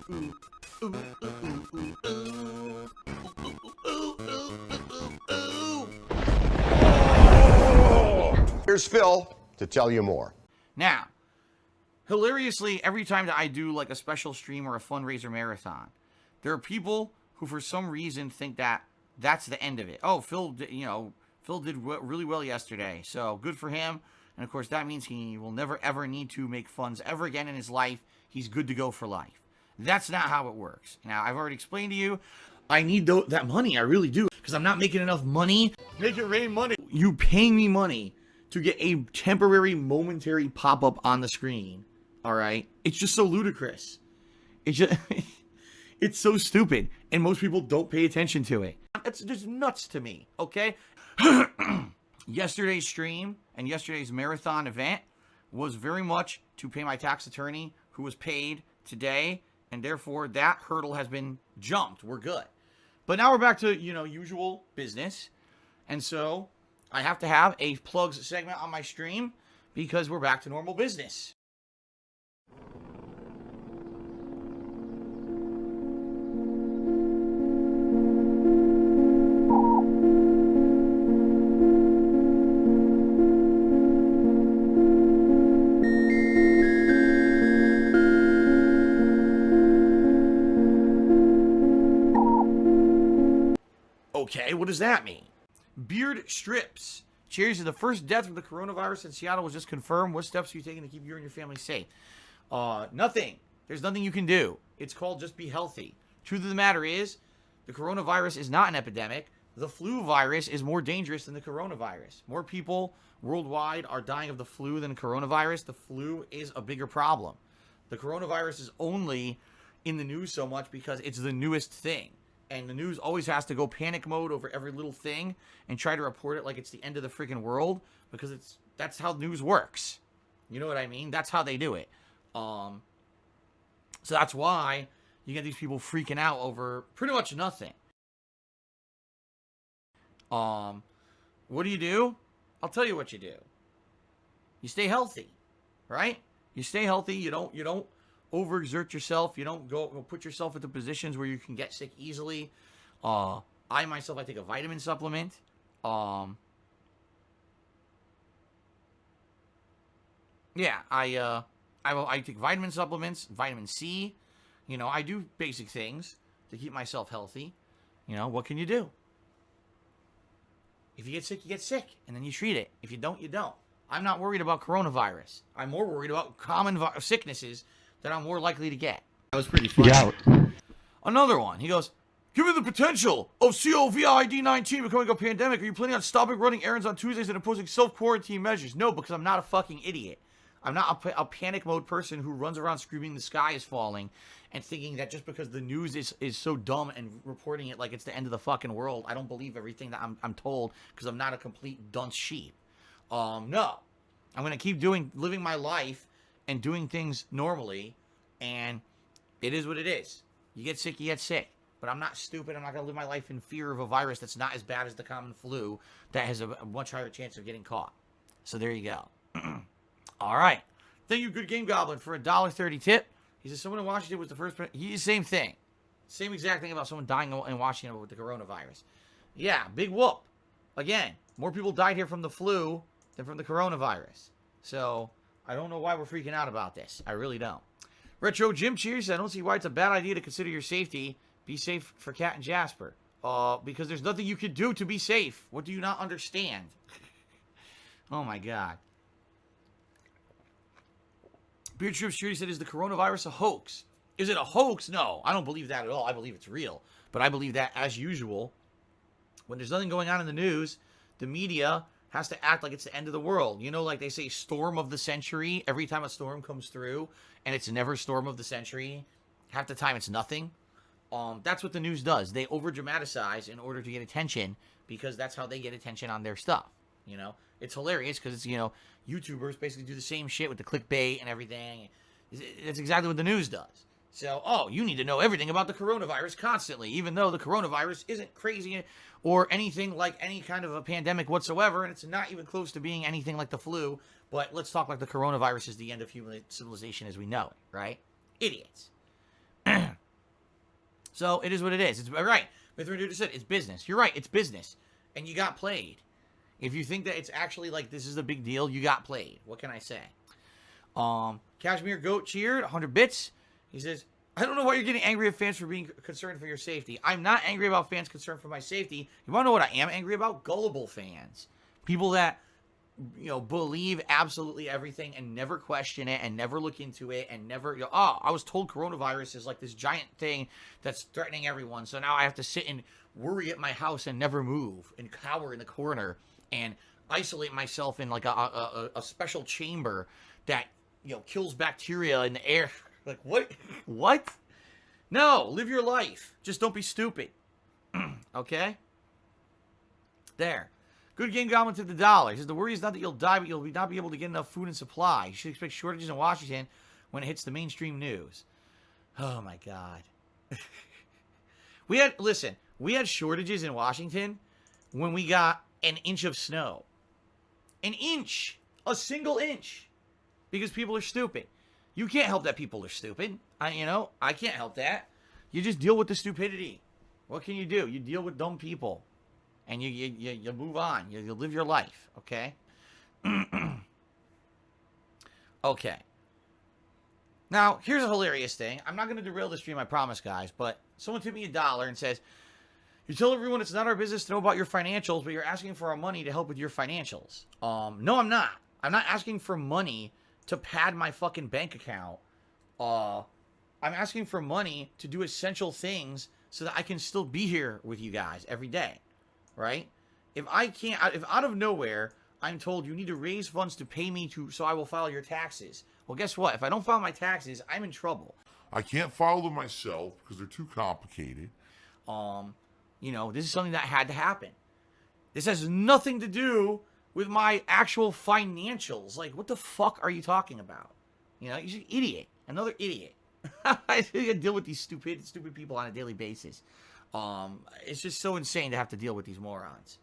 Here's Phil to tell you more. Now, hilariously, every time that I do like a special stream or a fundraiser marathon, there are people who for some reason think that that's the end of it. Oh, Phil did really well yesterday, so good for him. And of course, that means he will never ever need to make funds ever again in his life. He's good to go for life. That's not how it works. Now, I've already explained to you, I need that money. I really do, because I'm not making enough money. Make it rain money. You paying me money to get a temporary, momentary pop-up on the screen. All right? It's just so ludicrous. It's just... It's so stupid, and most people don't pay attention to it. It's just nuts to me, okay? Yesterday's stream and yesterday's marathon event was very much to pay my tax attorney, who was paid today, and therefore that hurdle has been jumped. We're good. But now we're back to, usual business, and so I have to have a plugs segment on my stream because we're back to normal business. Okay, what does that mean? Beard strips. Cheers to the first death from the coronavirus in Seattle was just confirmed. What steps are you taking to keep you and your family safe? Nothing. There's nothing you can do. It's called just be healthy. Truth of the matter is, the coronavirus is not an epidemic. The flu virus is more dangerous than the coronavirus. More people worldwide are dying of the flu than coronavirus. The flu is a bigger problem. The coronavirus is only in the news so much because it's the newest thing. And the news always has to go panic mode over every little thing and try to report it like it's the end of the freaking world, because that's how news works. You know what I mean? That's how they do it. So that's why you get these people freaking out over pretty much nothing. What do? I'll tell you what you do. You stay healthy, right? You stay healthy. You don't overexert yourself. You don't go put yourself into positions where you can get sick easily. I take a vitamin supplement. I take vitamin supplements, vitamin C. I do basic things to keep myself healthy. What can you do? If you get sick, you get sick, and then you treat it. If you don't, you don't. I'm not worried about coronavirus. I'm more worried about common sicknesses that I'm more likely to get. That was pretty funny. Yeah. Another one. He goes, given the potential of COVID-19 becoming a pandemic, are you planning on stopping running errands on Tuesdays and imposing self-quarantine measures? No, because I'm not a fucking idiot. I'm not a panic mode person who runs around screaming the sky is falling and thinking that just because the news is so dumb and reporting it like it's the end of the fucking world, I don't believe everything that I'm told because I'm not a complete dunce sheep. No. I'm going to keep living my life and doing things normally, and it is what it is. You get sick, you get sick. But I'm not stupid. I'm not going to live my life in fear of a virus that's not as bad as the common flu that has a much higher chance of getting caught. So there you go. All right. Thank you, Good Game Goblin, for a $1.30 tip. He says someone in Washington was the first... Same thing. Same exact thing about someone dying in Washington with the coronavirus. Yeah, big whoop. Again, more people died here from the flu than from the coronavirus. So... I don't know why we're freaking out about this. I really don't. Retro Jim Cheers. I don't see why it's a bad idea to consider your safety. Be safe for Cat and Jasper. Because there's nothing you can do to be safe. What do you not understand? Oh my God. Beard Troops Shooty said, is the coronavirus a hoax? Is it a hoax? No, I don't believe that at all. I believe it's real. But I believe that, as usual, when there's nothing going on in the news, the media has to act like it's the end of the world. Like they say, storm of the century. Every time a storm comes through, and it's never storm of the century. Half the time it's nothing. That's what the news does. They over-dramatize in order to get attention, because that's how they get attention on their stuff. It's hilarious because it's, YouTubers basically do the same shit with the clickbait and everything. That's exactly what the news does. So, you need to know everything about the coronavirus constantly, even though the coronavirus isn't crazy or anything like any kind of a pandemic whatsoever, and it's not even close to being anything like the flu. But let's talk like the coronavirus is the end of human civilization as we know it, right? Idiots. So it is what it is. It's right. Mithrin Duda said it's business. You're right. It's business. And you got played. If you think that it's actually like this is a big deal, you got played. What can I say? Kashmir Goat cheered 100 bits. He says, I don't know why you're getting angry at fans for being concerned for your safety. I'm not angry about fans concerned for my safety. You want to know what I am angry about? Gullible fans. People that, believe absolutely everything and never question it and never look into it and never, I was told coronavirus is like this giant thing that's threatening everyone. So now I have to sit and worry at my house and never move and cower in the corner and isolate myself in like a special chamber that, kills bacteria in the air. Like, what? What? No, live your life. Just don't be stupid. Okay? There. Good Game Goblin to the dollar. He says, the worry is not that you'll die, but you'll not be able to get enough food and supply. You should expect shortages in Washington when it hits the mainstream news. Oh, my God. We had shortages in Washington when we got an inch of snow. An inch. A single inch. Because people are stupid. You can't help that people are stupid. I can't help that. You just deal with the stupidity. What can you do? You deal with dumb people. And you move on. You live your life. Okay? Okay. Now, here's a hilarious thing. I'm not going to derail the stream, I promise, guys. But someone tipped me $1 and says, you tell everyone it's not our business to know about your financials, but you're asking for our money to help with your financials. No, I'm not. I'm not asking for money to pad my fucking bank account. I'm asking for money to do essential things so that I can still be here with you guys every day, right? If out of nowhere I'm told you need to raise funds to pay me so I will file your taxes. Well, guess what? If I don't file my taxes, I'm in trouble. I can't file them myself because they're too complicated. This is something that had to happen. This has nothing to do with my actual financials. Like, what the fuck are you talking about? You're an idiot. Another idiot. I deal with these stupid people on a daily basis. It's just so insane to have to deal with these morons.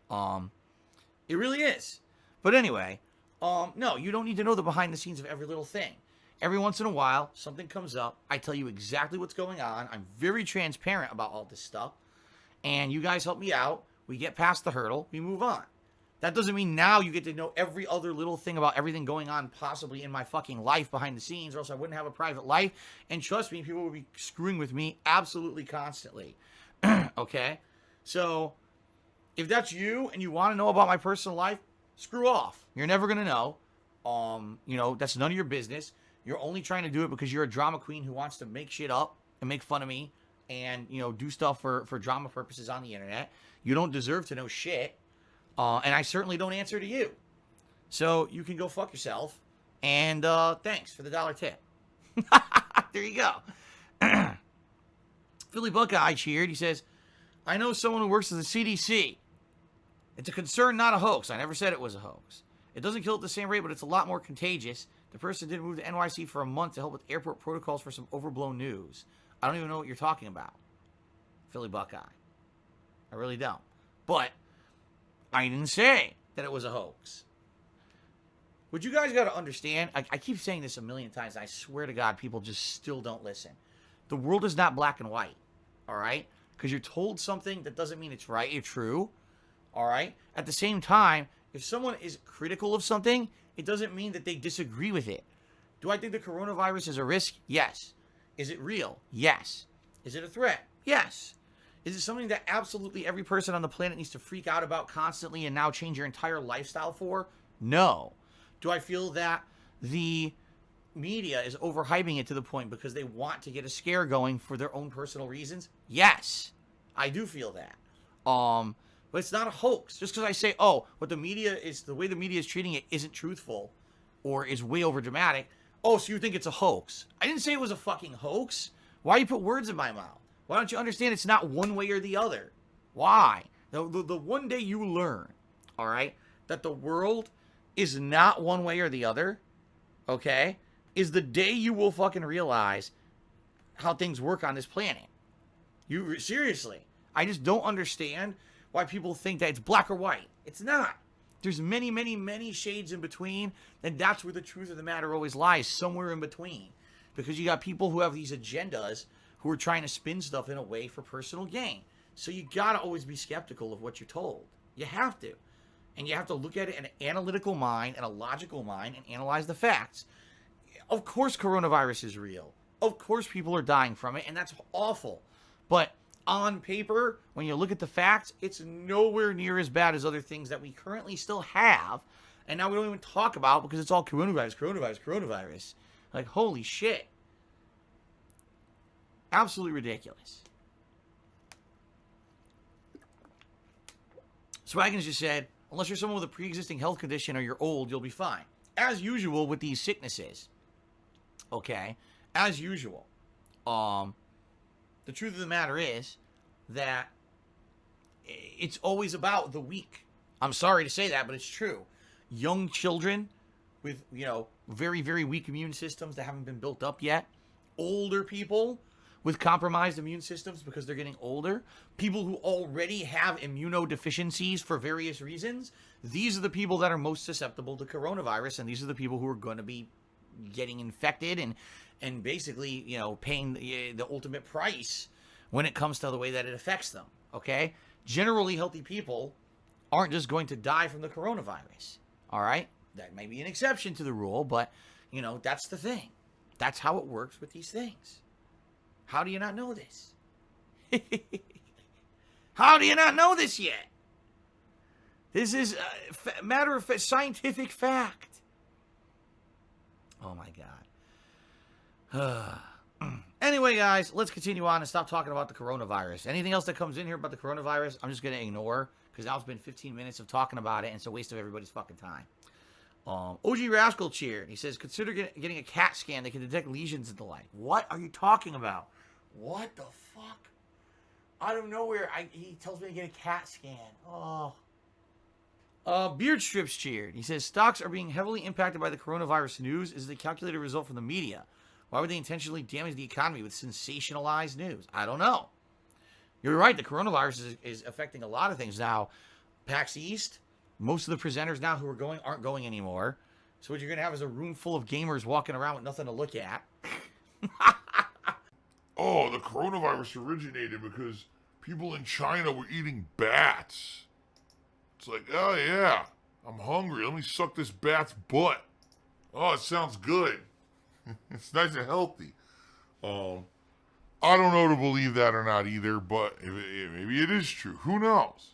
It really is. But anyway, no, you don't need to know the behind the scenes of every little thing. Every once in a while, something comes up. I tell you exactly what's going on. I'm very transparent about all this stuff. And you guys help me out. We get past the hurdle. We move on. That doesn't mean now you get to know every other little thing about everything going on possibly in my fucking life behind the scenes, or else I wouldn't have a private life. And trust me, people would be screwing with me absolutely constantly. Okay? So, if that's you and you want to know about my personal life, screw off. You're never going to know. That's none of your business. You're only trying to do it because you're a drama queen who wants to make shit up and make fun of me and, do stuff for drama purposes on the internet. You don't deserve to know shit. And I certainly don't answer to you. So you can go fuck yourself. And thanks for the $1 tip. There you go. Philly Buckeye cheered. He says, I know someone who works at the CDC. It's a concern, not a hoax. I never said it was a hoax. It doesn't kill at the same rate, but it's a lot more contagious. The person didn't move to NYC for a month to help with airport protocols for some overblown news. I don't even know what you're talking about. Philly Buckeye. I really don't. But I didn't say that it was a hoax. What you guys got to understand, I keep saying this a million times, and I swear to God, people just still don't listen. The world is not black and white, all right? Because you're told something, that doesn't mean it's right or true, all right? At the same time, if someone is critical of something, it doesn't mean that they disagree with it. Do I think the coronavirus is a risk? Yes. Is it real? Yes. Is it a threat? Yes. Is it something that absolutely every person on the planet needs to freak out about constantly and now change your entire lifestyle for? No. Do I feel that the media is overhyping it to the point because they want to get a scare going for their own personal reasons? Yes. I do feel that. But it's not a hoax. Just because I say, what the way the media is treating it isn't truthful or is way over dramatic. Oh, so you think it's a hoax? I didn't say it was a fucking hoax. Why you put words in my mouth? Why don't you understand it's not one way or the other? Why? The one day you learn, all right, that the world is not one way or the other, okay, is the day you will fucking realize how things work on this planet. Seriously, I just don't understand why people think that it's black or white. It's not. There's many, many, many shades in between, and that's where the truth of the matter always lies, somewhere in between. Because you got people who have these agendas who are trying to spin stuff in a way for personal gain. So you got to always be skeptical of what you're told. You have to. And you have to look at it in an analytical mind and a logical mind and analyze the facts. Of course coronavirus is real. Of course people are dying from it, and that's awful. But on paper, when you look at the facts, it's nowhere near as bad as other things that we currently still have. And now we don't even talk about because it's all coronavirus. Like, holy shit. Absolutely ridiculous. Swaggins just said, unless you're someone with a pre-existing health condition or you're old, you'll be fine. As usual with these sicknesses. Okay? As usual. The truth of the matter is that it's always about the weak. I'm sorry to say that, but it's true. Young children with, very, very weak immune systems that haven't been built up yet. Older people with compromised immune systems because they're getting older. People who already have immunodeficiencies for various reasons. These are the people that are most susceptible to coronavirus, and these are the people who are going to be getting infected and basically, paying the ultimate price when it comes to the way that it affects them, okay? Generally healthy people aren't just going to die from the coronavirus, all right? That may be an exception to the rule, but, that's the thing. That's how it works with these things. How do you not know this? How do you not know this yet? This is a matter of scientific fact. Oh, my God. Anyway, guys, let's continue on and stop talking about the coronavirus. Anything else that comes in here about the coronavirus, I'm just going to ignore, because now it's been 15 minutes of talking about it, and it's a waste of everybody's fucking time. OG Rascal cheered. He says, consider getting a CAT scan that can detect lesions and the like. What are you talking about? What the fuck? Out of nowhere, he tells me to get a CAT scan. Oh. Beard Strips cheered. He says, stocks are being heavily impacted by the coronavirus news. Is the calculated result from the media? Why would they intentionally damage the economy with sensationalized news? I don't know. You're right. The coronavirus is affecting a lot of things now. PAX East, most of the presenters now who are going aren't going anymore. So what you're going to have is a room full of gamers walking around with nothing to look at. Oh, the coronavirus originated because people in China were eating bats. It's like, oh yeah, I'm hungry. Let me suck this bat's butt. Oh, it sounds good. It's nice and healthy. I don't know to believe that or not either, but maybe it is true. Who knows?